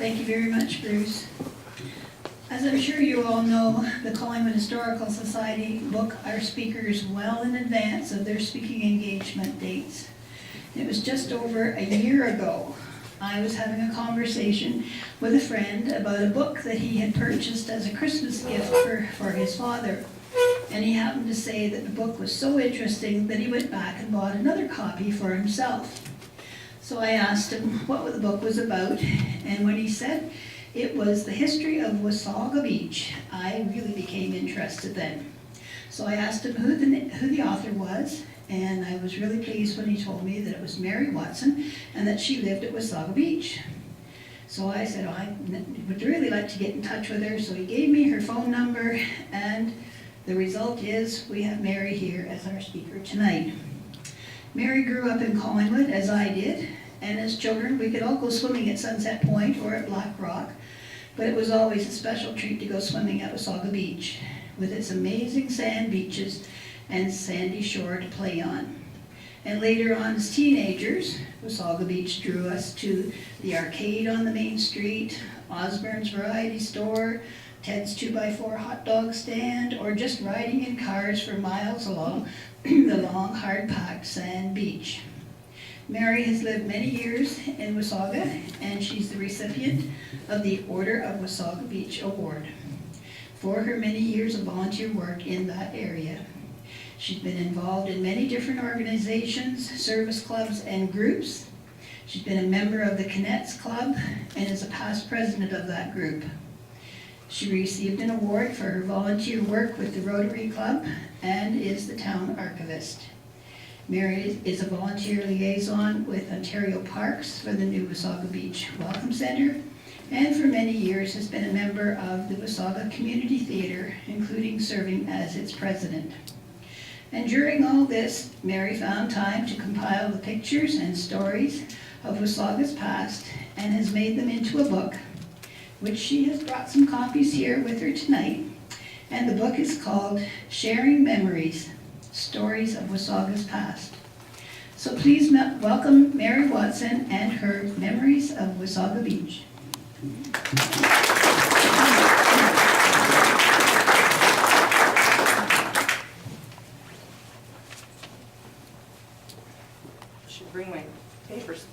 Thank you very much, Bruce. As I'm sure you all know, the Collingwood Historical Society book our speakers well in advance of their speaking engagement dates. It was just over a year ago. I was having a conversation with a friend about a book that he had purchased as a Christmas gift for his father. And he happened to say that the book was so interesting that he went back and bought another copy for himself. So I asked him what the book was about, and when he said it was the history of Wasaga Beach, I really became interested then. So I asked him who the author was, and I was really pleased when he told me that it was Mary Watson and that she lived at Wasaga Beach. So I said, I would really like to get in touch with her, so he gave me her phone number, and the result is we have Mary here as our speaker tonight. Mary grew up in Collingwood, as I did, and as children we could all go swimming at Sunset Point or at Black Rock, but it was always a special treat to go swimming at Wasaga Beach, with its amazing sand beaches and sandy shore to play on. And later on as teenagers, Wasaga Beach drew us to the arcade on the main street, Osborne's Variety Store, Ted's 2x4 hot dog stand, or just riding in cars for miles along the long, hard-packed sand beach. Mary has lived many years in Wasaga, and she's the recipient of the Order of Wasaga Beach Award for her many years of volunteer work in that area. She's been involved in many different organizations, service clubs, and groups. She's been a member of the Cadets Club and is a past president of that group. She received an award for her volunteer work with the Rotary Club and is the town archivist. Mary is a volunteer liaison with Ontario Parks for the new Wasaga Beach Welcome Centre, and for many years has been a member of the Wasaga Community Theatre, including serving as its president. And during all this, Mary found time to compile the pictures and stories of Wasaga's past and has made them into a book, which she has brought some copies here with her tonight. And the book is called Sharing Memories, Stories of Wasaga's Past. So please welcome Mary Watson and her Memories of Wasaga Beach. I should bring my papers.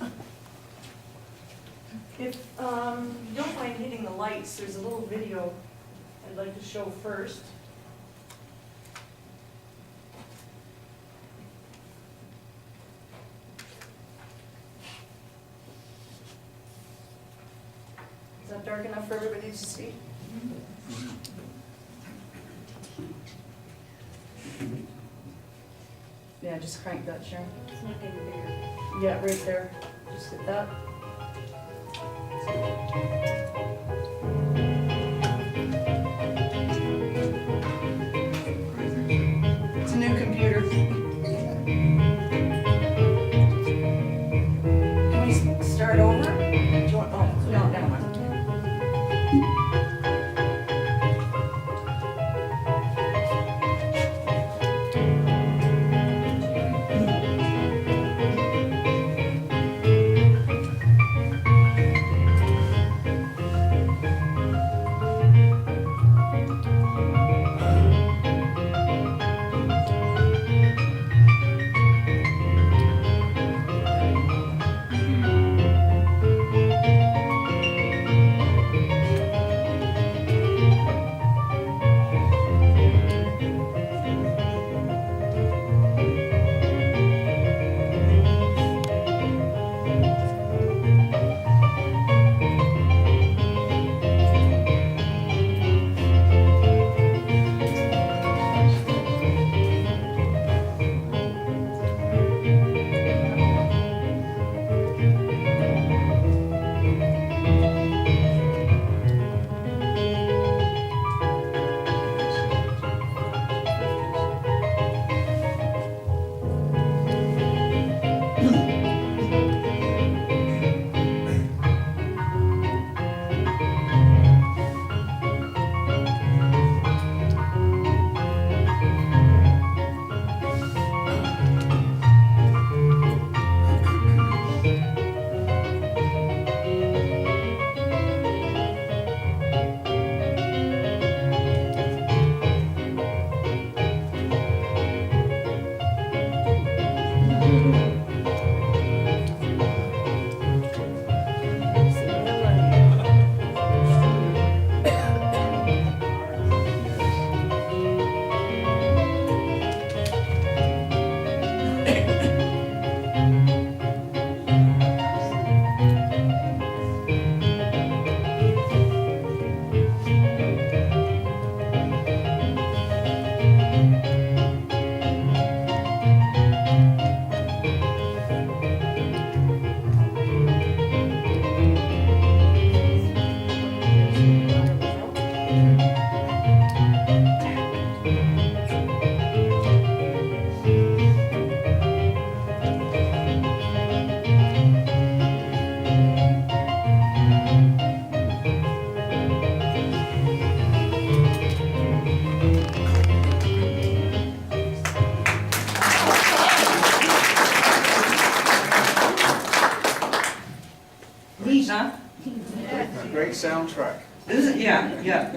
If you don't mind hitting the lights, there's a little video I'd like to show first. Is that dark enough for everybody to see? Yeah, just crank that, Sharon. It's not getting bigger. Yeah, right there. Just hit that. It's a new computer. Can we start over? Do you want, oh, no, never mind. great soundtrack. Is it? Yeah, yeah.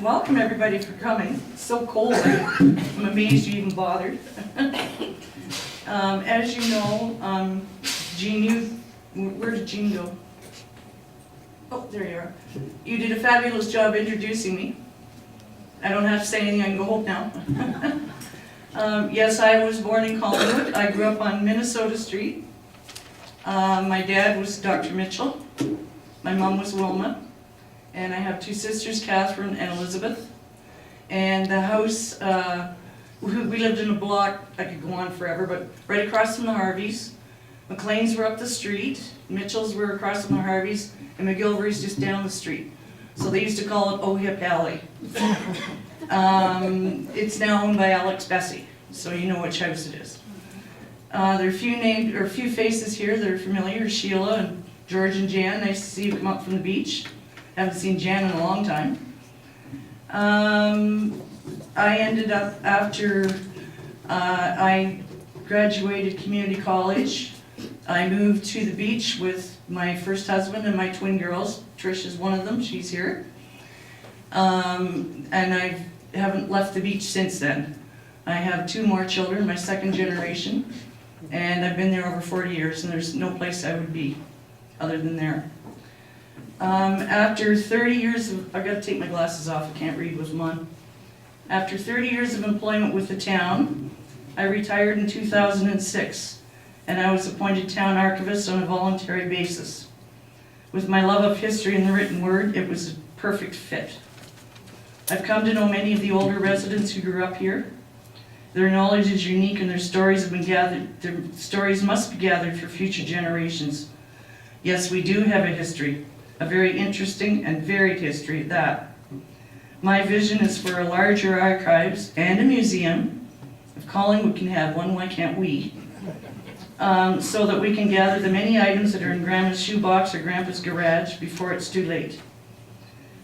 Welcome everybody for coming. It's so cold. I'm amazed you even bothered. As you know, Jean, where did Jean go? Oh, there you are. You did a fabulous job introducing me. I don't have to say anything, I can go home now. Yes, I was born in Collingwood. I grew up on Minnesota Street. My dad was Dr. Mitchell. My mom was Wilma. And I have two sisters, Catherine and Elizabeth. And the house, we lived in a block, I could go on forever, but right across from the Harveys. McLean's were up the street, Mitchell's were across from the Harveys, and McGilvery's just down the street. So they used to call it Ohip Alley. It's now owned by Alex Bessie, so you know which house it is. There are a few faces here that are familiar, Sheila and George and Jan. Nice to see you come up from the beach. Haven't seen Jan in a long time. I ended up, after I graduated community college, I moved to the beach with my first husband and my twin girls. Trish is one of them, she's here. And I haven't left the beach since then. I have two more children, my second generation, and I've been there over 40 years, and there's no place I would be other than there. After 30 years of, I've got to take my glasses off, I can't read with them on. After 30 years of employment with the town, I retired in 2006, and I was appointed town archivist on a voluntary basis. With my love of history and the written word, it was a perfect fit. I've come to know many of the older residents who grew up here. Their knowledge is unique and their stories have been gathered, their stories must be gathered for future generations. Yes, we do have a history. A very interesting and varied history at that. My vision is for a larger archives and a museum. If Collingwood can have one, why can't we? So that we can gather the many items that are in Grandma's shoebox or Grandpa's garage before it's too late.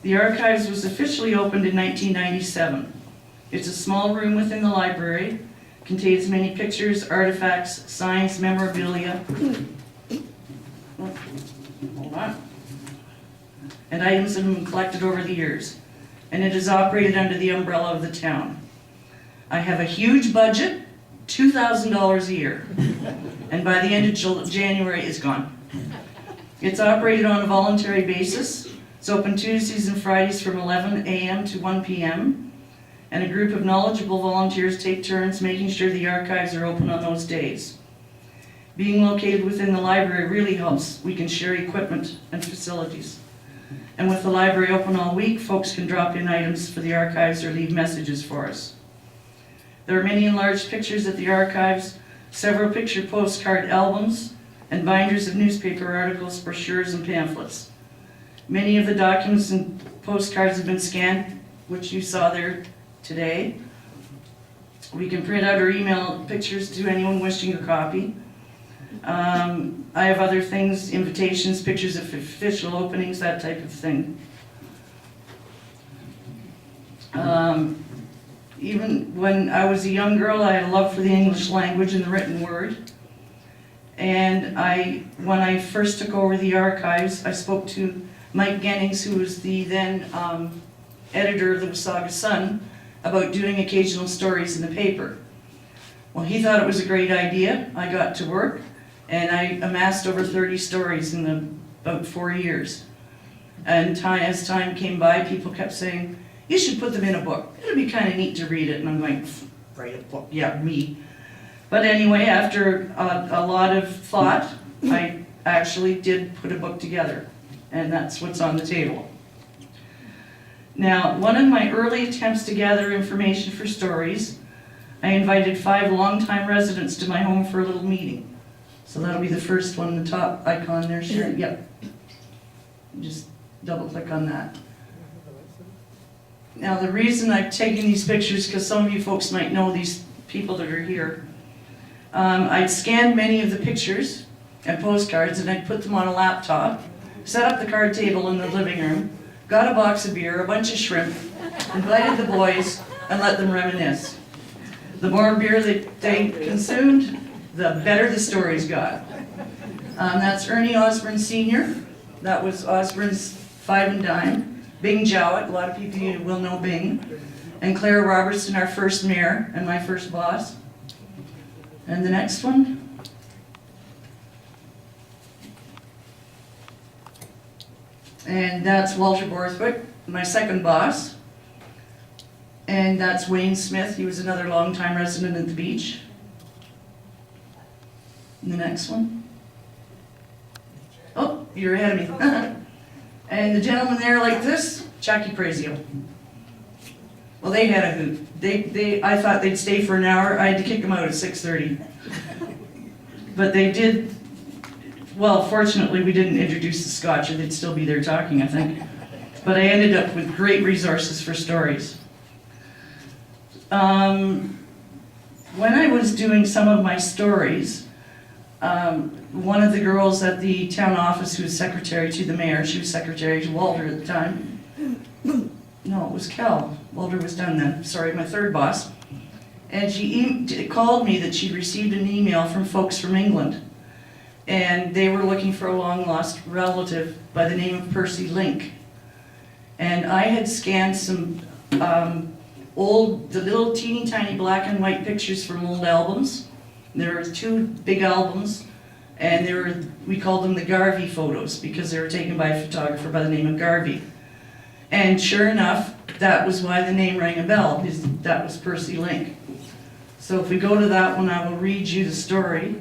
The archives was officially opened in 1997. It's a small room within the library, contains many pictures, artifacts, signs, memorabilia. Hold on. And items that have been collected over the years. And it is operated under the umbrella of the town. I have a huge budget, $2,000 a year. And by the end of January, it's gone. It's operated on a voluntary basis. It's open Tuesdays and Fridays from 11 a.m. to 1 p.m. And a group of knowledgeable volunteers take turns making sure the archives are open on those days. Being located within the library really helps. We can share equipment and facilities. And with the library open all week, folks can drop in items for the archives or leave messages for us. There are many enlarged pictures at the archives, several picture postcard albums, and binders of newspaper articles, brochures, and pamphlets. Many of the documents and postcards have been scanned, which you saw there today. We can print out or email pictures to anyone wishing a copy. I have other things, invitations, pictures of official openings, that type of thing. Even when I was a young girl, I had a love for the English language and the written word. And when I first took over the archives, I spoke to Mike Gennings, who was the then editor of the Wasaga Sun, about doing occasional stories in the paper. Well, he thought it was a great idea. I got to work, and I amassed over 30 stories in about 4 years. And as time came by, people kept saying, you should put them in a book. It'd be kind of neat to read it. And I'm going, write a book? Yeah, me. But anyway, after a lot of thought, I actually did put a book together. And that's what's on the table. Now, one of my early attempts to gather information for stories, I invited 5 longtime residents to my home for a little meeting. So that'll be the first one, the top icon there, Sharon. Yep. Just double click on that. Now, the reason I've taken these pictures, because some of you folks might know these people that are here. I'd scanned many of the pictures and postcards, and I'd put them on a laptop, set up the card table in the living room, got a box of beer, a bunch of shrimp, invited the boys, and let them reminisce. The more beer that they consumed, the better the stories got. That's Ernie Osborne Sr., That was Osborne's Five and Dime. Bing Jowett, a lot of people will know Bing. And Claire Robertson, our first mayor and my first boss. And the next one. And that's Walter Borthwick, my second boss. And that's Wayne Smith, he was another longtime resident at the beach. And the next one. Oh, you're ahead of me. And the gentleman there like this, Jackie Prezio. Well, they had a hoot. I thought they'd stay for an hour. I had to kick them out at 6:30. But they did, well, fortunately, we didn't introduce the scotch, or they'd still be there talking, I think. But I ended up with great resources for stories. When I was doing some of my stories, one of the girls at the town office who was secretary to the mayor, she was secretary to Walter at the time. No, it was Kel. Walter was done then. Sorry, my third boss. And she called me that she'd received an email from folks from England. And they were looking for a long-lost relative by the name of Percy Link. And I had scanned some the little teeny tiny black and white pictures from old albums. There were 2 big albums, and we called them the Garvey photos because they were taken by a photographer by the name of Garvey. And sure enough, that was why the name rang a bell, because that was Percy Link. So if we go to that one, I will read you the story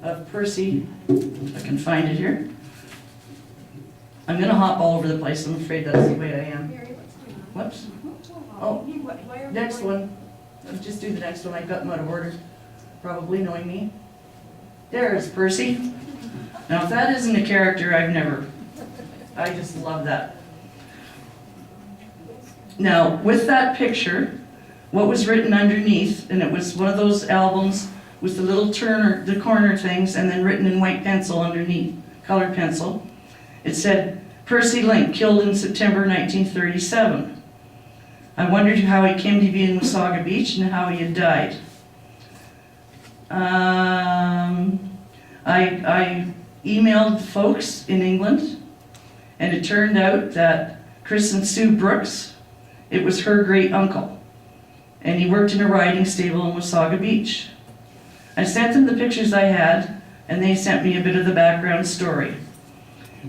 of Percy, if I can find it here. I'm gonna hop all over the place, I'm afraid that's the way I am. Whoops. Oh, next one. Let's just do the next one. I got them out of order, probably knowing me. There's Percy. Now if that isn't a character, I just love that. Now with that picture, what was written underneath, and it was one of those albums with the little the corner things, and then written in white pencil underneath, colored pencil. It said, Percy Link, killed in September 1937. I wondered how he came to be in Wasaga Beach and how he had died. I emailed folks in England, and it turned out that Chris and Sue Brooks, it was her great uncle, and he worked in a riding stable in Wasaga Beach. I sent them the pictures I had, and they sent me a bit of the background story.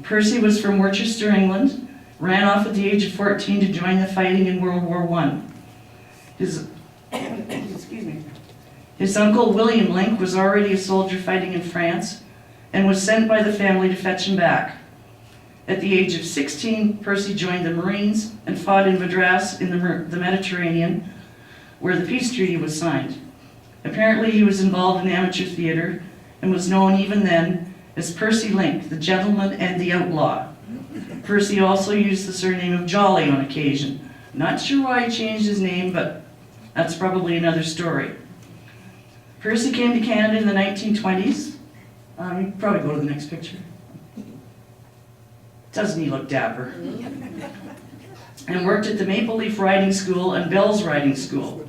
Percy was from Worcester, England, ran off at the age of 14 to join the fighting in World War I. His uncle William Link was already a soldier fighting in France and was sent by the family to fetch him back. At the age of 16, Percy joined the Marines and fought in Madras in the Mediterranean, where the peace treaty was signed. Apparently he was involved in amateur theater and was known even then as Percy Link, the gentleman and the outlaw. Percy also used the surname of Jolly on occasion. Not sure why he changed his name, but that's probably another story. Percy came to Canada in the 1920s. You can probably go to the next picture. Doesn't he look dapper? And worked at the Maple Leaf Riding School and Bell's Riding School.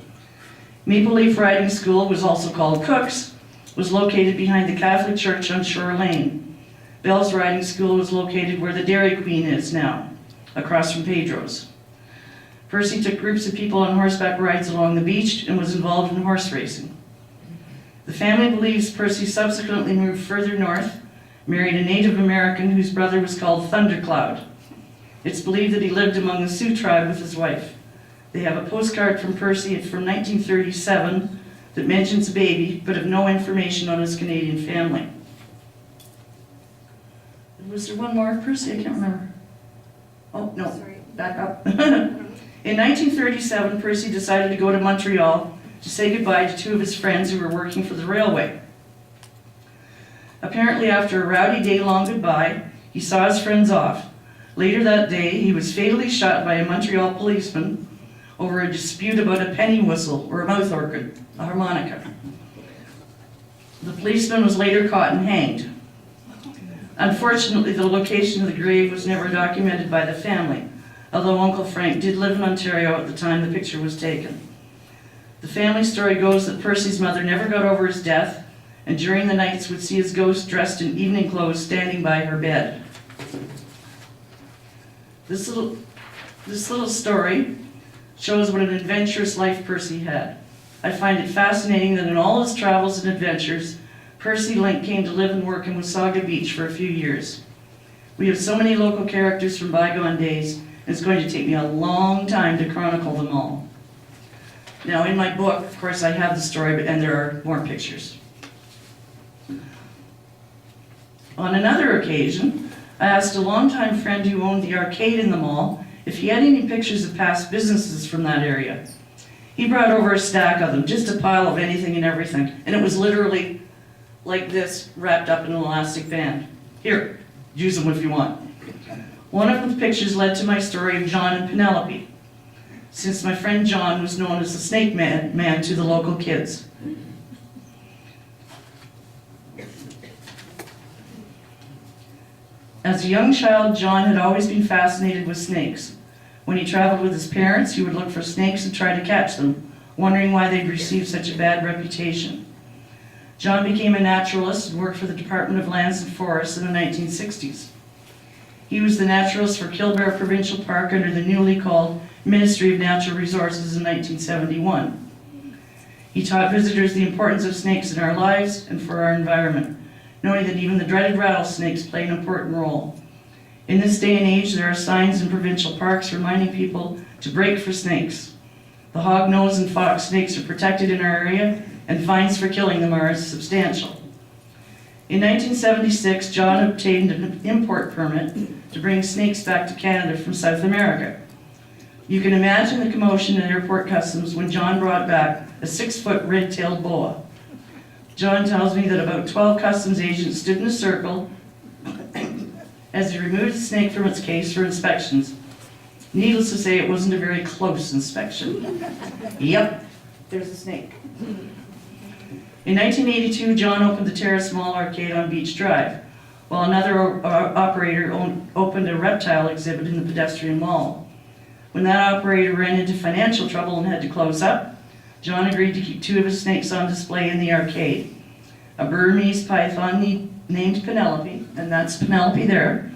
Maple Leaf Riding School was also called Cook's, was located behind the Catholic Church on Shore Lane. Bell's Riding School was located where the Dairy Queen is now, across from Pedro's. Percy took groups of people on horseback rides along the beach and was involved in horse racing. The family believes Percy subsequently moved further north, married a Native American whose brother was called Thundercloud. It's believed that he lived among the Sioux tribe with his wife. They have a postcard from Percy from 1937 that mentions a baby, but have no information on his Canadian family. Was there one more of Percy? I can't remember. Oh, no, back up. In 1937, Percy decided to go to Montreal to say goodbye to 2 of his friends who were working for the railway. Apparently, after a rowdy day-long goodbye, he saw his friends off. Later that day, he was fatally shot by a Montreal policeman over a dispute about a penny whistle or a mouth organ, a harmonica. The policeman was later caught and hanged. Unfortunately, the location of the grave was never documented by the family, although Uncle Frank did live in Ontario at the time the picture was taken. The family story goes that Percy's mother never got over his death, and during the nights would see his ghost dressed in evening clothes standing by her bed. This little story shows what an adventurous life Percy had. I find it fascinating that in all his travels and adventures, Percy Link came to live and work in Wasaga Beach for a few years. We have so many local characters from bygone days, and it's going to take me a long time to chronicle them all. Now, in my book, of course, I have the story, and there are more pictures. On another occasion, I asked a longtime friend who owned the arcade in the mall if he had any pictures of past businesses from that area. He brought over a stack of them, just a pile of anything and everything, and it was literally like this, wrapped up in an elastic band. Here, use them if you want. One of the pictures led to my story of John and Penelope, since my friend John was known as the snake man to the local kids. As a young child, John had always been fascinated with snakes. When he traveled with his parents, he would look for snakes and try to catch them, wondering why they'd received such a bad reputation. John became a naturalist and worked for the Department of Lands and Forests in the 1960s. He was the naturalist for Kilbear Provincial Park under the newly called Ministry of Natural Resources in 1971. He taught visitors the importance of snakes in our lives and for our environment, knowing that even the dreaded rattlesnakes play an important role. In this day and age, there are signs in provincial parks reminding people to break for snakes. The hognose and fox snakes are protected in our area, and fines for killing them are substantial. In 1976, John obtained an import permit to bring snakes back to Canada from South America. You can imagine the commotion at airport customs when John brought back a 6-foot red-tailed boa. John tells me that about 12 customs agents stood in a circle as he removed the snake from its case for inspections. Needless to say, it wasn't a very close inspection. Yep, there's a snake. In 1982, John opened the Terrace Mall Arcade on Beach Drive, while another operator opened a reptile exhibit in the pedestrian mall. When that operator ran into financial trouble and had to close up, John agreed to keep 2 of his snakes on display in the arcade. A Burmese python named Penelope, and that's Penelope there,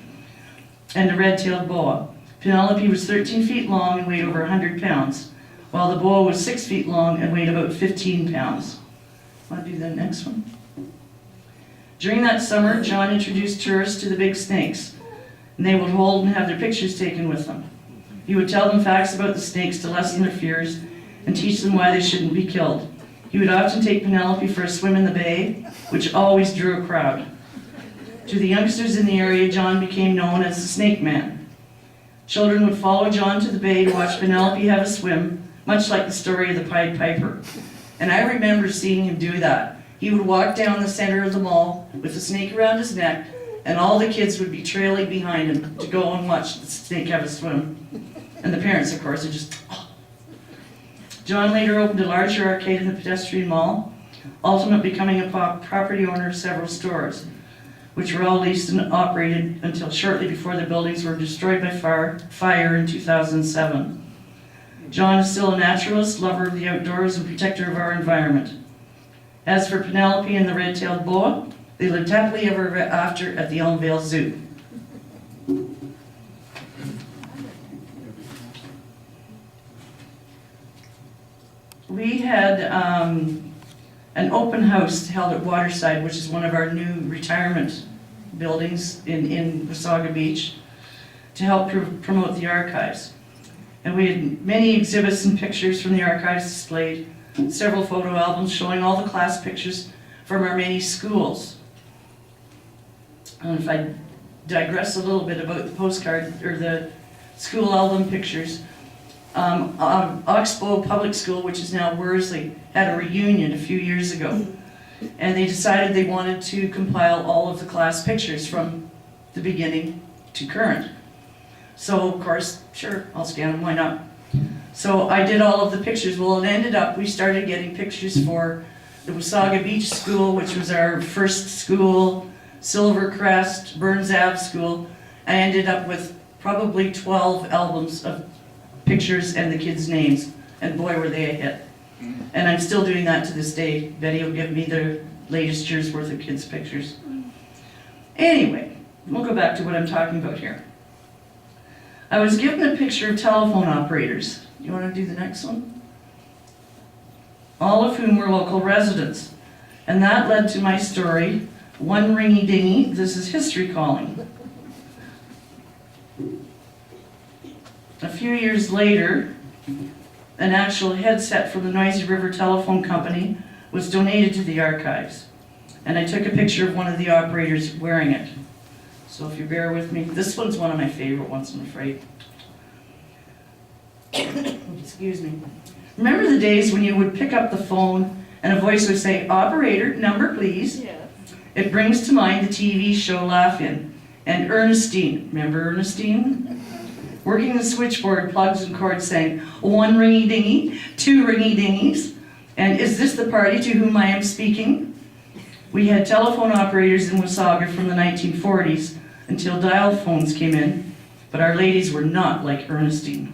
and a red-tailed boa. Penelope was 13 feet long and weighed over 100 pounds, while the boa was 6 feet long and weighed about 15 pounds. Want to do the next one? During that summer, John introduced tourists to the big snakes, and they would hold and have their pictures taken with them. He would tell them facts about the snakes to lessen their fears and teach them why they shouldn't be killed. He would often take Penelope for a swim in the bay, which always drew a crowd. To the youngsters in the area, John became known as the Snake Man. Children would follow John to the bay to watch Penelope have a swim, much like the story of the Pied Piper. And I remember seeing him do that. He would walk down the center of the mall with the snake around his neck, and all the kids would be trailing behind him to go and watch the snake have a swim. And the parents, of course, are just, oh. John later opened a larger arcade in the pedestrian mall, ultimately becoming a property owner of several stores, which were all leased and operated until shortly before the buildings were destroyed by fire in 2007. John is still a naturalist, lover of the outdoors, and protector of our environment. As for Penelope and the red-tailed boa, they lived happily ever after at the Elmvale Zoo. We had an open house held at Waterside, which is one of our new retirement buildings in Wasaga Beach, to help promote the archives. And we had many exhibits and pictures from the archives displayed, several photo albums showing all the class pictures from our many schools. And if I digress a little bit about the postcard, or the school album pictures, Oxbow Public School, which is now Worsley, had a reunion a few years ago. And they decided they wanted to compile all of the class pictures from the beginning to current. So, of course, sure, I'll scan them, why not? So I did all of the pictures. Well, it ended up, we started getting pictures for the Wasaga Beach School, which was our first school, Silvercrest, Burns Ave School. I ended up with probably 12 albums of pictures and the kids' names, and boy, were they a hit. And I'm still doing that to this day. Betty will give me the latest year's worth of kids' pictures. Anyway, we'll go back to what I'm talking about here. I was given a picture of telephone operators. You want to do the next one? All of whom were local residents. And that led to my story, One Ringy Dingy. This is history calling. A few years later, an actual headset from the Noisy River Telephone Company was donated to the archives. And I took a picture of one of the operators wearing it. So if you bear with me, this one's one of my favorite ones, I'm afraid. Excuse me. Remember the days when you would pick up the phone and a voice would say, "Operator, number please"? Yeah. It brings to mind the TV show Laugh-In. And Ernestine, remember Ernestine? Working the switchboard, plugs and cords saying, "One ringy dingy, two ringy dingies, and is this the party to whom I am speaking?" We had telephone operators in Wasaga from the 1940s until dial phones came in, but our ladies were not like Ernestine.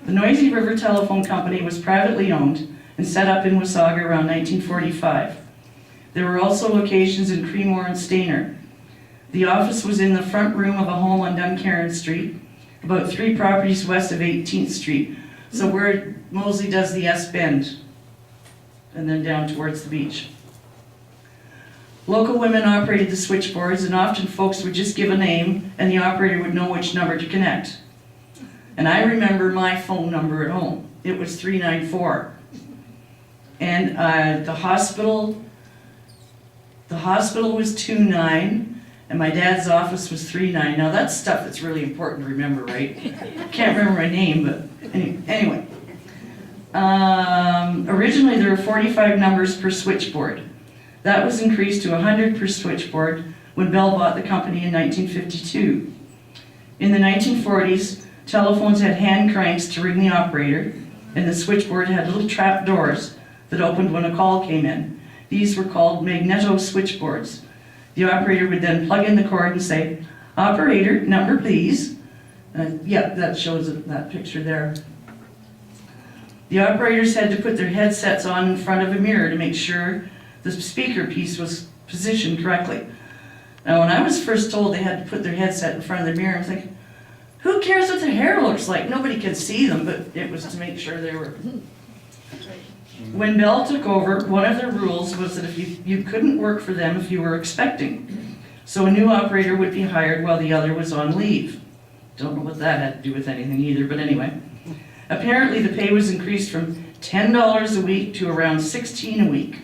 The Noisy River Telephone Company was privately owned and set up in Wasaga around 1945. There were also locations in Creemore and Stainer. The office was in the front room of a home on Duncarron Street, about 3 properties west of 18th Street, so where Moseley does the S-bend, and then down towards the beach. Local women operated the switchboards, and often folks would just give a name and the operator would know which number to connect. And I remember my phone number at home. It was 394. And the hospital was 29, and my dad's office was 39. Now that's stuff that's really important to remember, right? Can't remember my name, but anyway. Originally there were 45 numbers per switchboard. That was increased to 100 per switchboard when Bell bought the company in 1952. In the 1940s, telephones had hand cranks to ring the operator, and the switchboard had little trap doors that opened when a call came in. These were called magneto switchboards. The operator would then plug in the cord and say, "Operator, number please." Yeah, that shows that picture there. The operators had to put their headsets on in front of a mirror to make sure the speaker piece was positioned correctly. Now, when I was first told they had to put their headset in front of the mirror, I was thinking, who cares what their hair looks like? Nobody can see them, but it was to make sure they were. When Bell took over, one of their rules was that if you couldn't work for them if you were expecting. So a new operator would be hired while the other was on leave. Don't know what that had to do with anything either, but anyway. Apparently the pay was increased from $10 a week to around $16 a week.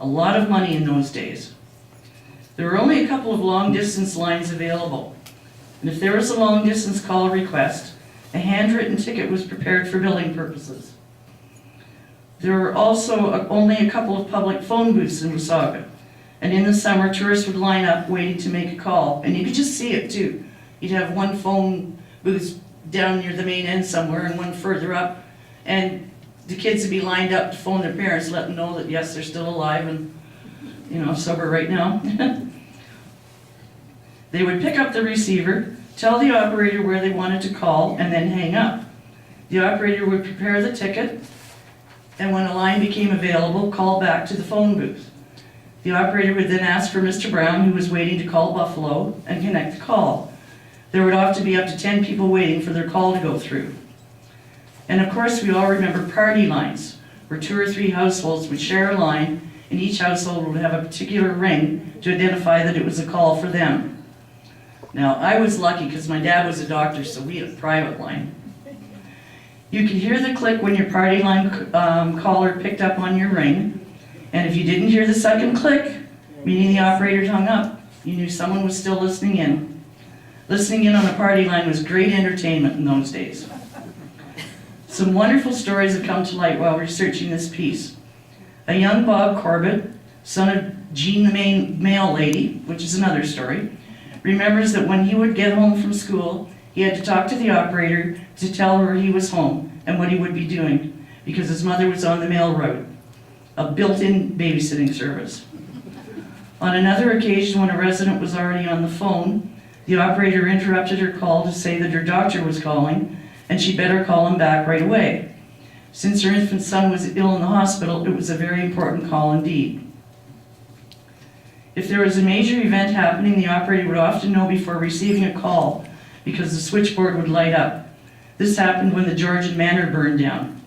A lot of money in those days. There were only a couple of long distance lines available. And if there was a long distance call request, a handwritten ticket was prepared for billing purposes. There were also only a couple of public phone booths in Wasaga. And in the summer, tourists would line up waiting to make a call. And you could just see it too. You'd have one phone booth down near the main end somewhere and one further up. And the kids would be lined up to phone their parents, let them know that yes, they're still alive and, sober right now. They would pick up the receiver, tell the operator where they wanted to call, and then hang up. The operator would prepare the ticket, and when a line became available, call back to the phone booth. The operator would then ask for Mr. Brown, who was waiting to call Buffalo, and connect the call. There would often be up to 10 people waiting for their call to go through. And of course, we all remember party lines, where 2 or 3 households would share a line, and each household would have a particular ring to identify that it was a call for them. Now, I was lucky because my dad was a doctor, so we had a private line. You could hear the click when your party line caller picked up on your ring, and if you didn't hear the second click, meaning the operator hung up, you knew someone was still listening in. Listening in on a party line was great entertainment in those days. Some wonderful stories have come to light while researching this piece. A young Bob Corbett, son of Jean the mail lady, which is another story, remembers that when he would get home from school, he had to talk to the operator to tell her he was home and what he would be doing, because his mother was on the mail route, a built-in babysitting service. On another occasion, when a resident was already on the phone, the operator interrupted her call to say that her doctor was calling and she'd better call him back right away. Since her infant son was ill in the hospital, it was a very important call indeed. If there was a major event happening, the operator would often know before receiving a call, because the switchboard would light up. This happened when the Georgian Manor burned down.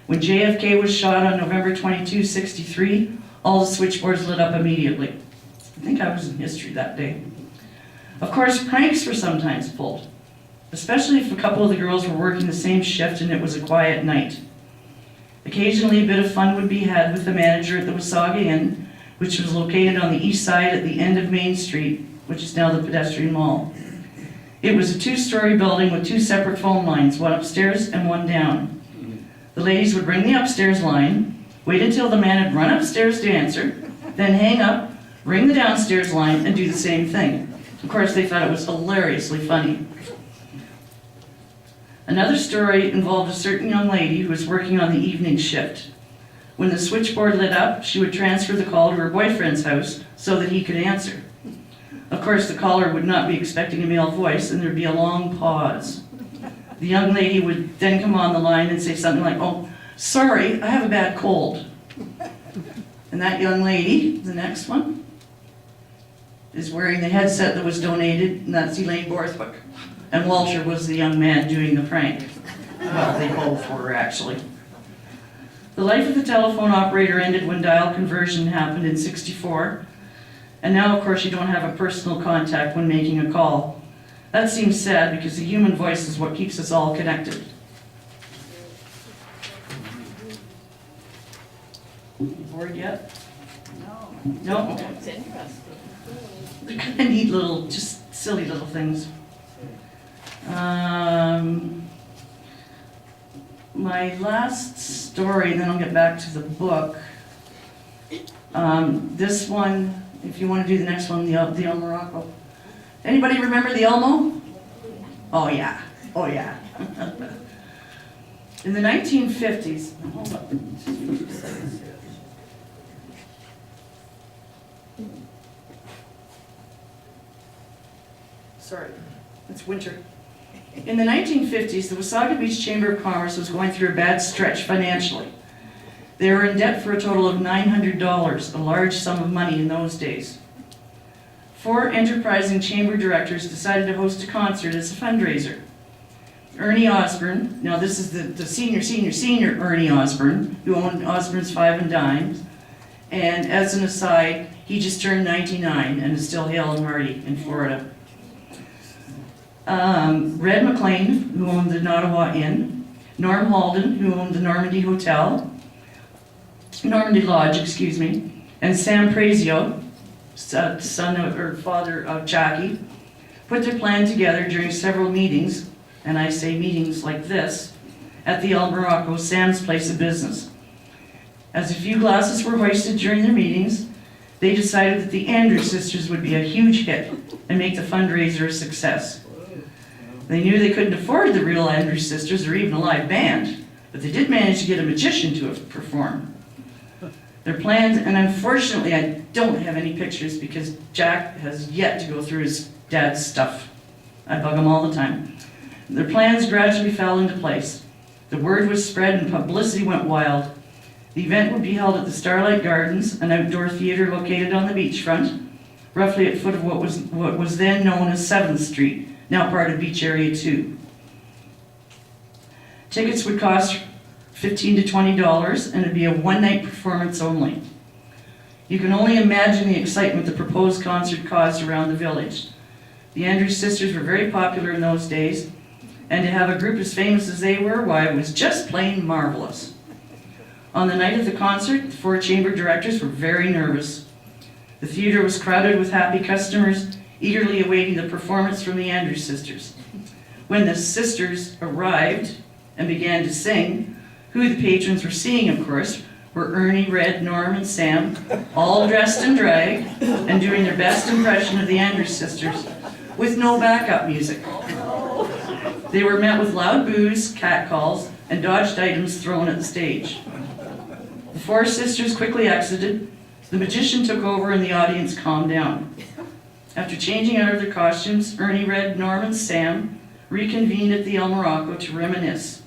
When JFK was shot on November 22, 63, all the switchboards lit up immediately. I think I was in history that day. Of course, pranks were sometimes pulled, especially if a couple of the girls were working the same shift and it was a quiet night. Occasionally, a bit of fun would be had with the manager at the Wasaga Inn, which was located on the east side at the end of Main Street, which is now the pedestrian mall. It was a 2-story building with 2 separate phone lines, one upstairs and one down. The ladies would ring the upstairs line, wait until the man had run upstairs to answer, then hang up, ring the downstairs line, and do the same thing. Of course, they thought it was hilariously funny. Another story involved a certain young lady who was working on the evening shift. When the switchboard lit up, she would transfer the call to her boyfriend's house so that he could answer. Of course, the caller would not be expecting a male voice, and there'd be a long pause. The young lady would then come on the line and say something like, "Oh, sorry, I have a bad cold." And that young lady, the next one, is wearing the headset that was donated, and that's Elaine Borthwick. And Walter was the young man doing the prank. Well, they both were, actually. The life of the telephone operator ended when dial conversion happened in '64. And now, of course, you don't have a personal contact when making a call. That seems sad because the human voice is what keeps us all connected. You bored yet? No? Okay. It's interesting. They're kind of neat little, just silly little things. My last story, and then I'll get back to the book. This one, if you want to do the next one, the El Morocco. Anybody remember the Elmo? Oh yeah, oh yeah. In the 1950s, hold on. Sorry, it's winter. In the 1950s, the Wasaga Beach Chamber of Commerce was going through a bad stretch financially. They were in debt for a total of $900, a large sum of money in those days. 4 enterprising chamber directors decided to host a concert as a fundraiser. Ernie Osborne, now this is the senior Ernie Osborne, who owned Osborne's Five and Dimes, and as an aside, he just turned 99 and is still hale and hearty in Florida. Red McLean, who owned the Nottawa Inn, Norm Halden, who owned the Normandy Lodge, excuse me, and Sam Prezio, son of, or father of Jackie, put their plan together during several meetings, and I say meetings like this, at the El Morocco, Sam's place of business. As a few glasses were hoisted during their meetings, they decided that the Andrews Sisters would be a huge hit and make the fundraiser a success. They knew they couldn't afford the real Andrews Sisters or even a live band, but they did manage to get a magician to perform. Their plans, and unfortunately I don't have any pictures because Jack has yet to go through his dad's stuff. I bug him all the time. Their plans gradually fell into place. The word was spread and publicity went wild. The event would be held at the Starlight Gardens, an outdoor theater located on the beachfront, roughly at foot of what was then known as 7th Street, now part of Beach Area 2. Tickets would cost $15 to $20 and it'd be a one-night performance only. You can only imagine the excitement the proposed concert caused around the village. The Andrews Sisters were very popular in those days, and to have a group as famous as they were, why, it was just plain marvelous. On the night of the concert, the 4 chamber directors were very nervous. The theater was crowded with happy customers, eagerly awaiting the performance from the Andrews Sisters. When the sisters arrived and began to sing, who the patrons were seeing, of course, were Ernie, Red, Norm, and Sam, all dressed in drag and doing their best impression of the Andrews Sisters, with no backup music. They were met with loud boos, catcalls, and dodged items thrown at the stage. The 4 sisters quickly exited, the magician took over, and the audience calmed down. After changing out of their costumes, Ernie, Red, Norm, and Sam reconvened at the El Morocco to reminisce.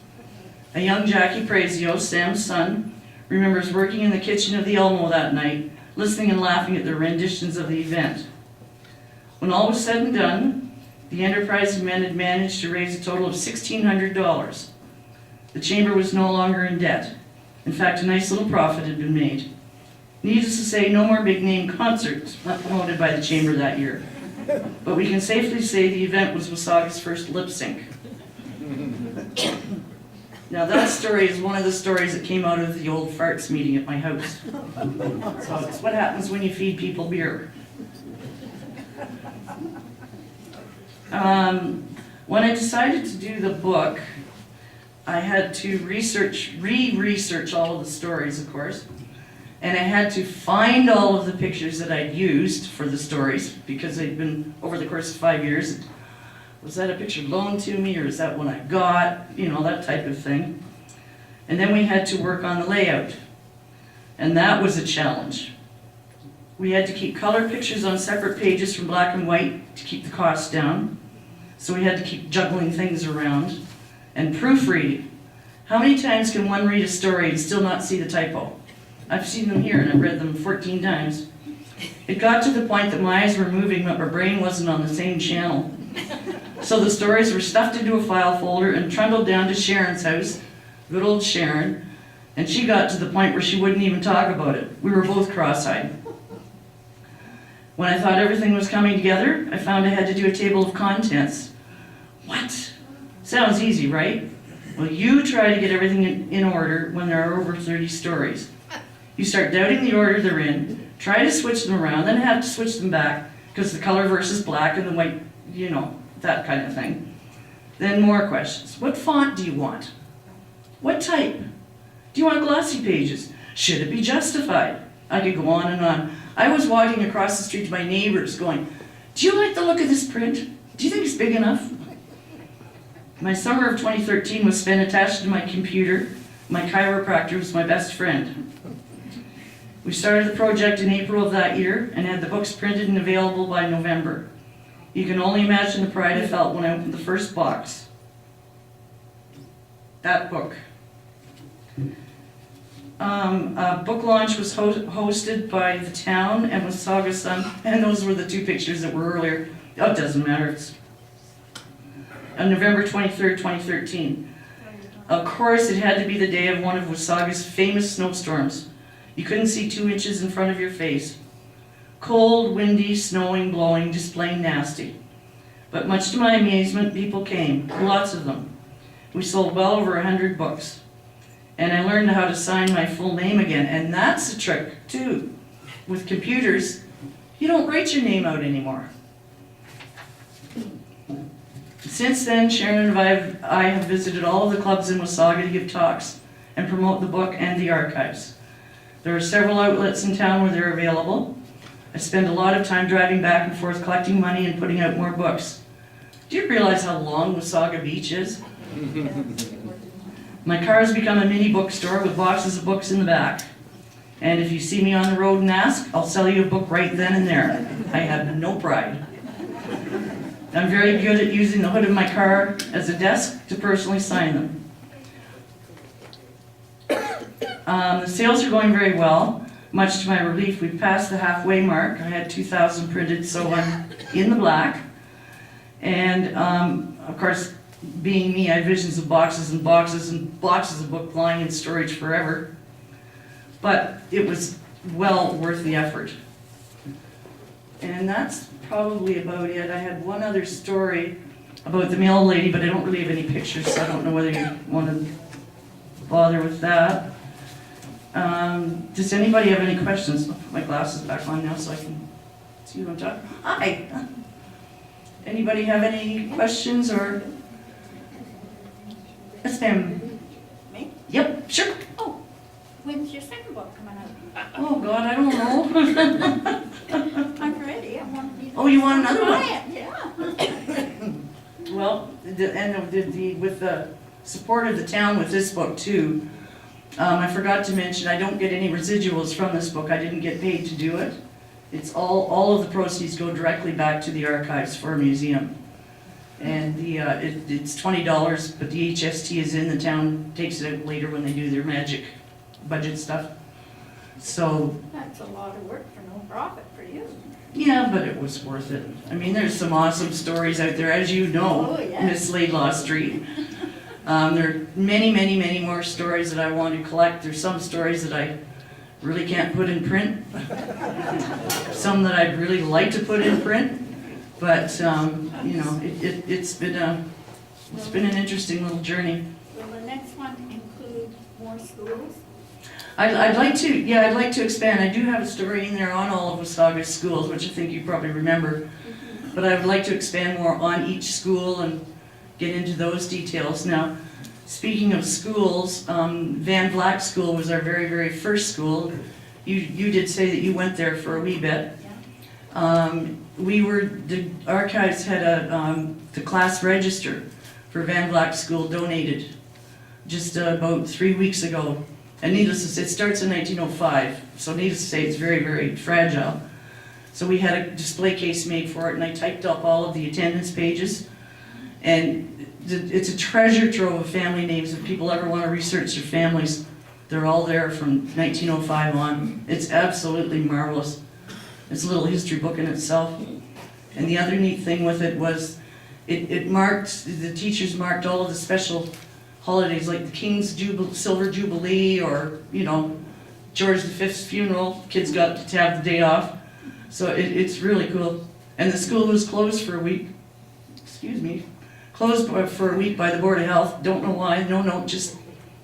A young Jackie Prezio, Sam's son, remembers working in the kitchen of the Elmo that night, listening and laughing at their renditions of the event. When all was said and done, The enterprise men had managed to raise a total of $1,600. The chamber was no longer in debt. In fact, a nice little profit had been made. Needless to say, no more big-name concerts promoted by the chamber that year. But we can safely say the event was Wasaga's first lip sync. Now that story is one of the stories that came out of the old farts meeting at my house. So it's what happens when you feed people beer. When I decided to do the book, I had to re-research all of the stories, of course. And I had to find all of the pictures that I'd used for the stories, because they'd been, over the course of 5 years, was that a picture loaned to me, or is that one I got? You know, that type of thing. And then we had to work on the layout. And that was a challenge. We had to keep color pictures on separate pages from black and white to keep the cost down. So we had to keep juggling things around. And proofreading. How many times can one read a story and still not see the typo? I've seen them here and I've read them 14 times. It got to the point that my eyes were moving but my brain wasn't on the same channel. So the stories were stuffed into a file folder and trundled down to Sharon's house, good old Sharon, and she got to the point where she wouldn't even talk about it. We were both cross-eyed. When I thought everything was coming together, I found I had to do a table of contents. What? Sounds easy, right? Well, you try to get everything in order when there are over 30 stories. You start doubting the order they're in, try to switch them around, then have to switch them back because the color versus black and the white, you know, that kind of thing. Then more questions. What font do you want? What type? Do you want glossy pages? Should it be justified? I could go on and on. I was walking across the street to my neighbors going, do you like the look of this print? Do you think it's big enough? My summer of 2013 was spent attached to my computer. My chiropractor was my best friend. We started the project in April of that year and had the books printed and available by November. You can only imagine the pride I felt when I opened the first box. That book. A book launch was hosted by the town and Wasaga Sun, and those were the two pictures that were earlier. Oh, it doesn't matter. It's on November 23rd, 2013. Of course, it had to be the day of one of Wasaga's famous snowstorms. You couldn't see 2 inches in front of your face. Cold, windy, snowing, blowing, just plain nasty. But much to my amazement, people came, lots of them. We sold well over 100 books. And I learned how to sign my full name again, and that's a trick, too. With computers, you don't write your name out anymore. Since then, Sharon and I have visited all of the clubs in Wasaga to give talks and promote the book and the archives. There are several outlets in town where they're available. I spend a lot of time driving back and forth collecting money and putting out more books. Do you realize how long Wasaga Beach is? My car has become a mini bookstore with boxes of books in the back. And if you see me on the road and ask, I'll sell you a book right then and there. I have no pride. I'm very good at using the hood of my car as a desk to personally sign them. The sales are going very well. Much to my relief, we've passed the halfway mark. I had 2,000 printed, so I'm in the black. And of course, being me, I had visions of boxes and boxes and boxes of book lying in storage forever. But it was well worth the effort. And that's probably about it. I had one other story about the mail lady, but I don't really have any pictures, so I don't know whether you want to bother with that. Does anybody have any questions? I'll put my glasses back on now so I can see who I'm talking. Hi! Anybody have any questions or? Yes, ma'am. Me? Yep, sure. Oh, when's your second book coming out? Oh, God, I don't know. I'm ready. I want you to. Oh, you want another one? Buy it, yeah. Well, with the support of the town with this book too, I forgot to mention, I don't get any residuals from this book. I didn't get paid to do it. It's all of the proceeds go directly back to the archives for a museum. And it's $20, but the HST is in, the town takes it out later when they do their magic budget stuff. So, That's a lot of work for no profit for you. Yeah, but it was worth it. I mean, there's some awesome stories out there, as you know, Oh, yes. Miss Laidlaw Street. There are many, many, many more stories that I want to collect. There's some stories that I really can't put in print. Some that I'd really like to put in print. But, you know, it's been an interesting little journey. Will the next one include more schools? I'd like to expand. I do have a story in there on all of Wasaga's schools, which I think you probably remember. But I would like to expand more on each school and get into those details. Now, speaking of schools, Van Vleck School was our very, very first school. You did say that you went there for a wee bit. The archives had the class register for Van Vleck School donated just about 3 weeks ago. And needless to say, it starts in 1905, so needless to say, it's very, very fragile. So we had a display case made for it, and I typed up all of the attendance pages. And it's a treasure trove of family names. If people ever want to research their families, they're all there from 1905 on. It's absolutely marvelous. It's a little history book in itself. And the other neat thing with it was the teachers marked all of the special holidays like the King's Silver Jubilee, or, you know, George V's funeral. Kids got to have the day off. So it's really cool. And the school was closed for a week. Closed for a week by the Board of Health. Don't know why. No, just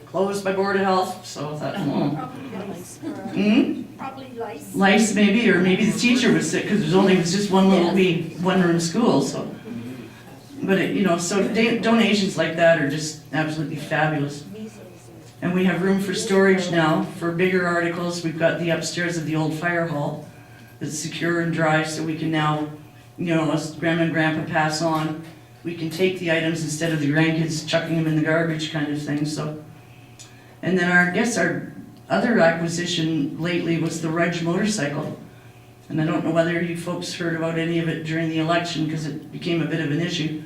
closed by Board of Health. So I thought, Probably lice. Probably lice. lice maybe, or maybe the teacher was sick because it was just one little wee one-room school. So, but donations like that are just absolutely fabulous. And we have room for storage now for bigger articles. We've got the upstairs of the old fire hall that's secure and dry, so we can now, you know, as Grandma and Grandpa pass on, we can take the items instead of the grandkids chucking them in the garbage kind of thing. So, and then our other acquisition lately was the Reg motorcycle. And I don't know whether you folks heard about any of it during the election because it became a bit of an issue.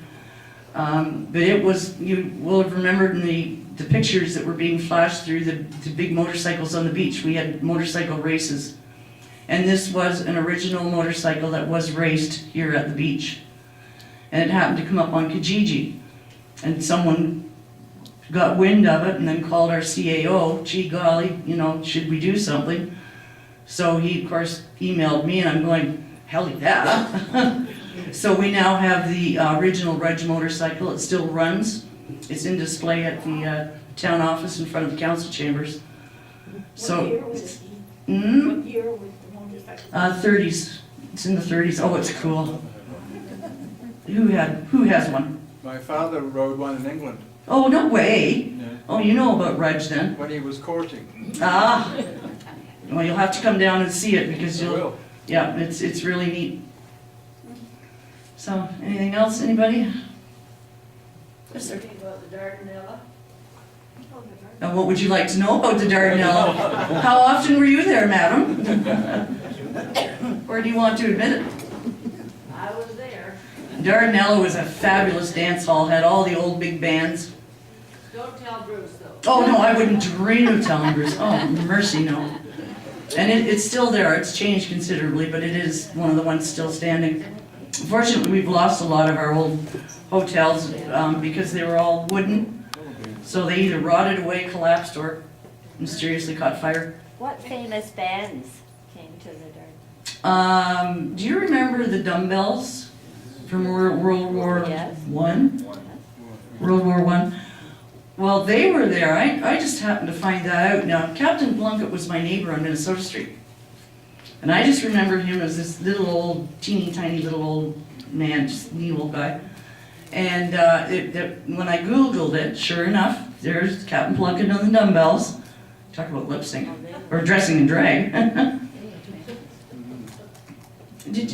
But it was, you will have remembered in the pictures that were being flashed through the big motorcycles on the beach. We had motorcycle races. And this was an original motorcycle that was raced here at the beach. And it happened to come up on Kijiji. And someone got wind of it and then called our CAO, gee golly, you know, should we do something? So he, of course, emailed me and I'm going, hell yeah. So we now have the original Reg motorcycle. It still runs. It's in display at the town office in front of the council chambers. So, What year was it? What year was the motorcycle? 30s. It's in the 30s. Oh, it's cool. Who has one? My father rode one in England. Oh, no way. Yeah. Oh, you know about Reg then. When he was courting. Ah. Well, you'll have to come down and see it because I will. yeah, it's really neat. So, anything else, anybody? Yes, sir. About the Dardanella. And what would you like to know about the Dardanella? How often were you there, madam? Or do you want to admit it? I was there. Dardanella was a fabulous dance hall, had all the old big bands. Don't tell Bruce though. Oh, no, I wouldn't dream of telling Bruce. Oh, mercy, no. And it's still there. It's changed considerably, but it is one of the ones still standing. Unfortunately, we've lost a lot of our old hotels because they were all wooden. So they either rotted away, collapsed, or mysteriously caught fire. What famous bands came to the Dardanelles? Do you remember the Dumbbells from World War Yes. One? World War One. Well, they were there. I just happened to find that out. Now, Captain Plunkett was my neighbor on Minnesota Street. And I just remember him as this little old, teeny tiny little old man, just neat old guy. And when I Googled it, sure enough, there's Captain Plunkett on the Dumbbells. Talk about lip sync, or dressing in drag.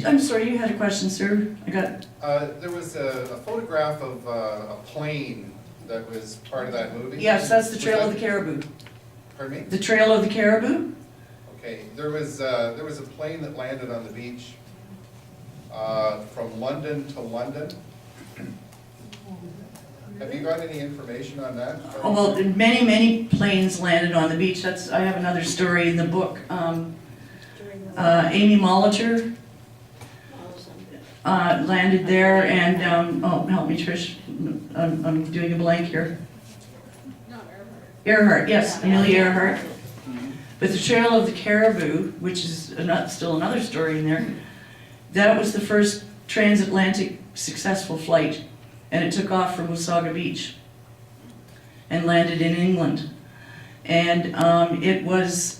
I'm sorry, you had a question, sir? There was a photograph of a plane that was part of that movie. Yes, that's the Trail of the Caribou. Pardon me? The Trail of the Caribou? Okay, there was a plane that landed on the beach from London to London. Have you got any information on that? Oh, well, many, many planes landed on the beach. I have another story in the book. Amy Molitor landed there, and, oh, help me, Trish, I'm doing a blank here. Earhart, yes, Amelia Earhart. But the Trail of the Caribou, which is still another story in there, that was the first transatlantic successful flight, and it took off from Wasaga Beach and landed in England. And it was,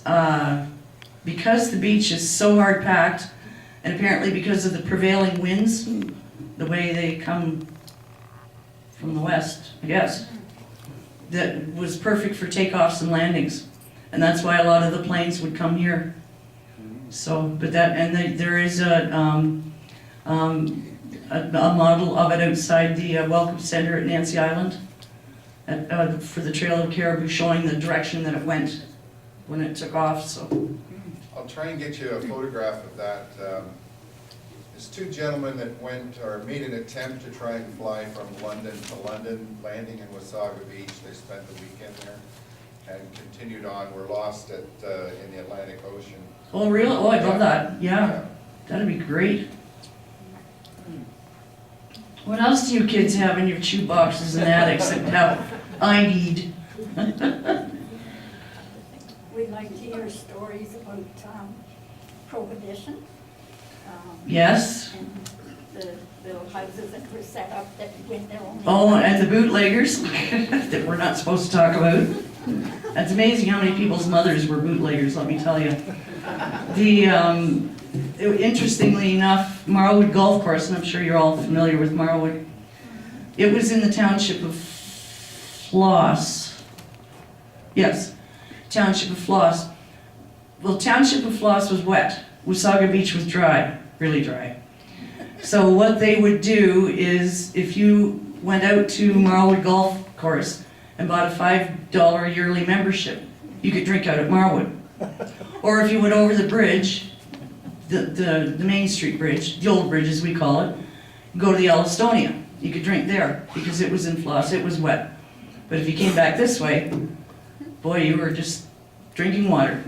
because the beach is so hard packed, and apparently because of the prevailing winds, the way they come from the west, I guess, that was perfect for takeoffs and landings. And that's why a lot of the planes would come here. So, but that, and there is a model of it outside the Welcome Center at Nancy Island for the Trail of Caribou, showing the direction that it went when it took off, so. I'll try and get you a photograph of that. There's two gentlemen that went, or made an attempt to try and fly from London to London, landing in Wasaga Beach. They spent the weekend there and continued on, were lost in the Atlantic Ocean. Oh, really? Oh, I love that, yeah. That'd be great. What else do you kids have in your shoe boxes and that except how I need? We'd like to hear stories about Prohibition. Yes. And the little houses that were set up that went there only. Oh, and the bootleggers that we're not supposed to talk about. That's amazing how many people's mothers were bootleggers, let me tell you. Interestingly enough, Marlwood Golf Course, and I'm sure you're all familiar with Marlwood, it was in the township of Floss. Yes, township of Floss. Well, township of Floss was wet. Wasaga Beach was dry, really dry. So what they would do is, if you went out to Marlwood Golf Course and bought a $5 yearly membership, you could drink out at Marlwood. Or if you went over the bridge, the Main Street Bridge, the old bridge as we call it, go to the Yellowstonia. You could drink there because it was in Floss, it was wet. But if you came back this way, boy, you were just drinking water.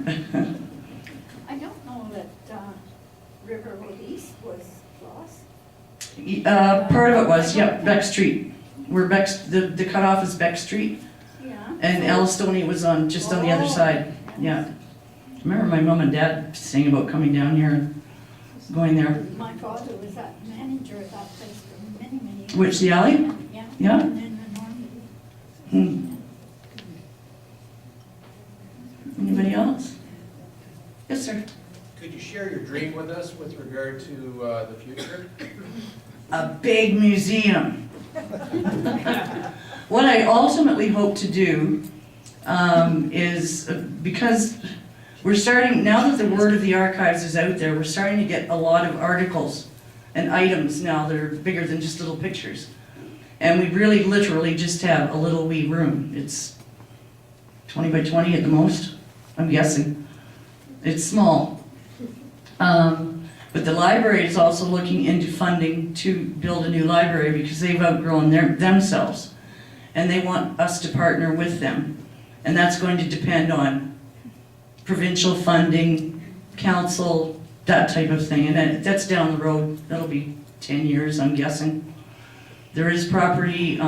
I don't know that River Road East was Floss. Part of it was, yep, Beck Street. Where Beck's, the cutoff is Beck Street, Yeah. and Yellowstonia was on, just on the other side, yeah. I remember my mom and dad saying about coming down here and going there. My father was that manager of that place for many, many years. Which, the alley? Yeah. Yeah. And then the Normandy. Anybody else? Yes, sir. Could you share your dream with us with regard to the future? A big museum. What I ultimately hope to do is, because we're starting, now that the word of the archives is out there, we're starting to get a lot of articles and items now that are bigger than just little pictures. And we really literally just have a little wee room. It's 20 by 20 at the most, I'm guessing. It's small. But the library is also looking into funding to build a new library because they've outgrown themselves. And they want us to partner with them. And that's going to depend on provincial funding, council, that type of thing. And that's down the road. That'll be 10 years, I'm guessing. There is property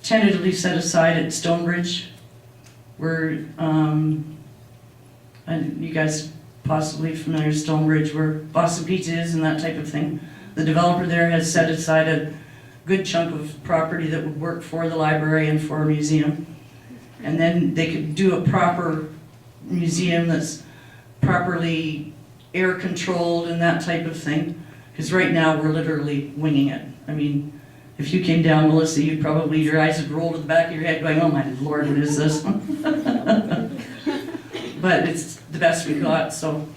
tentatively set aside at Stonebridge where, and you guys possibly familiar with Stonebridge, where Boston Pizza is and that type of thing. The developer there has set aside a good chunk of property that would work for the library and for a museum. And then they could do a proper museum that's properly air controlled and that type of thing. Because right now we're literally winging it. I mean, if you came down, Melissa, you'd probably, your eyes would roll to the back of your head going, oh my Lord, what is this? But it's the best we got, so.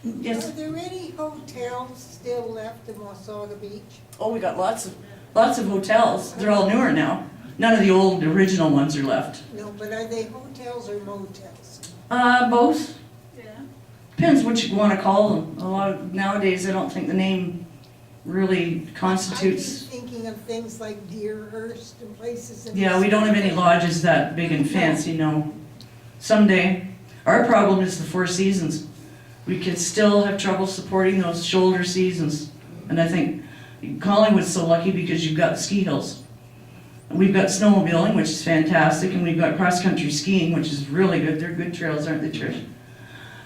Yes? Are there any hotels still left in Wasaga Beach? Oh, we got lots of hotels. They're all newer now. None of the old original ones are left. No, but are they hotels or motels? Both. Yeah. Depends what you want to call them. A lot of, nowadays, I don't think the name really constitutes. I keep thinking of things like Deerhurst and places. In Yeah, we don't have any lodges that big and fancy, no. Someday. Our problem is the Four Seasons. We can still have trouble supporting those shoulder seasons. And I think Collingwood's so lucky because you've got the ski hills. We've got snowmobiling, which is fantastic, and we've got cross-country skiing, which is really good. They're good trails, aren't they, Trish?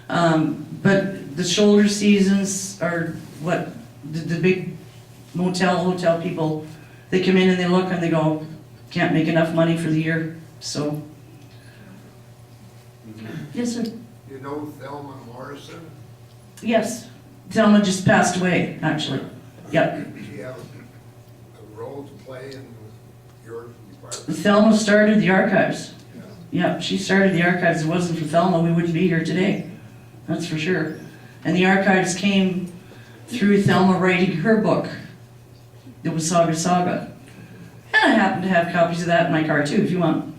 But the shoulder seasons are what the big hotel people, they come in and they look and they go, can't make enough money for the year, so. Yes, sir? You know Thelma Morrison? Yes. Thelma just passed away, actually. Yep. Did she have a role to play in your department? Thelma started the archives. Yeah. Yep, she started the archives. If it wasn't for Thelma, we wouldn't be here today. That's for sure. And the archives came through Thelma writing her book, the Wasaga Saga. And I happen to have copies of that in my car too, if you want.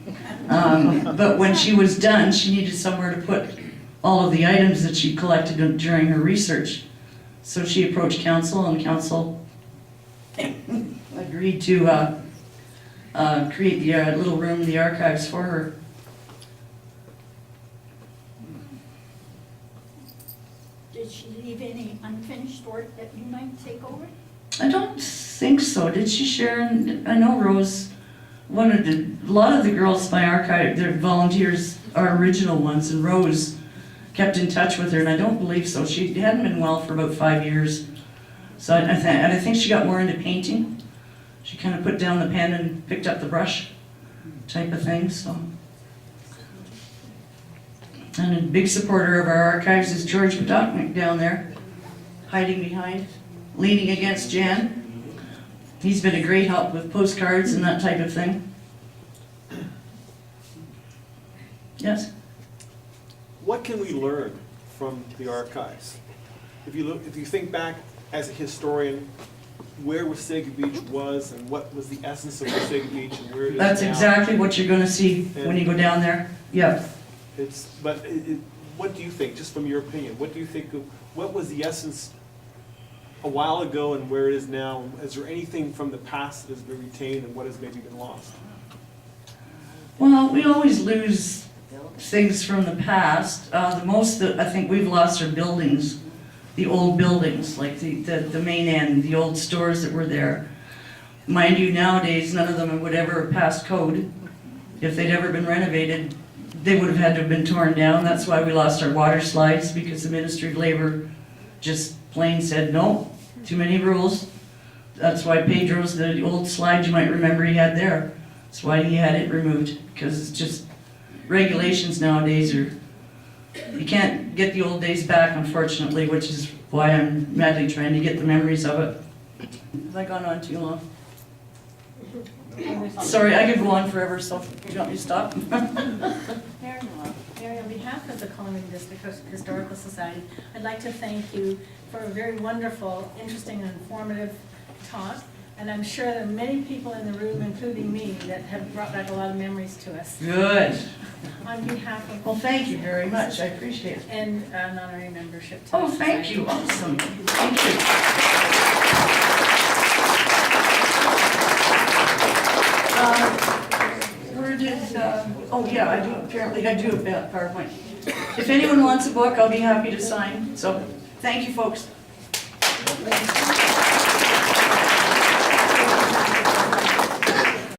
But when she was done, she needed somewhere to put all of the items that she collected during her research. So she approached council, and council agreed to create the little room in the archives for her. Did she leave any unfinished work that you might take over? I don't think so. Did she, Sharon? I know Rose, a lot of the girls in my archive, their volunteers are original ones, and Rose kept in touch with her, and I don't believe so. She hadn't been well for about 5 years. So I think she got more into painting. She kind of put down the pen and picked up the brush type of thing, so. And a big supporter of our archives is George Padocnik down there, hiding behind, leaning against Jan. He's been a great help with postcards and that type of thing. Yes? What can we learn from the archives? If you think back as a historian, where Wasaga Beach was and what was the essence of Wasaga Beach and where it is That's now. exactly what you're gonna see when you go down there. Yep. What do you think, just from your opinion, what do you think what was the essence a while ago and where it is now? Is there anything from the past that has been retained and what has maybe been lost? Well, we always lose things from the past. The most that I think we've lost are buildings, the old buildings, like the main end, the old stores that were there. Mind you, nowadays, none of them would ever have passed code. If they'd ever been renovated, they would have had to have been torn down. That's why we lost our water slides, because the Ministry of Labor just plain said, no, too many rules. That's why Pedro's, the old slide you might remember he had there, that's why he had it removed, because it's just, regulations nowadays are, you can't get the old days back, unfortunately, which is why I'm madly trying to get the memories of it. Have I gone on too long? Sorry, I could go on forever, so do you want me to stop? Mary, on behalf of the Collingwood District Historical Society, I'd like to thank you for a very wonderful, interesting, and informative talk. And I'm sure there are many people in the room, including me, that have brought back a lot of memories to us. Good. On behalf of... Well, thank you very much. I appreciate it. And an honorary membership to Oh, the thank society. you. Awesome. Thank you. Where did, oh yeah, apparently I do have that PowerPoint. If anyone wants a book, I'll be happy to sign. So, thank you, folks.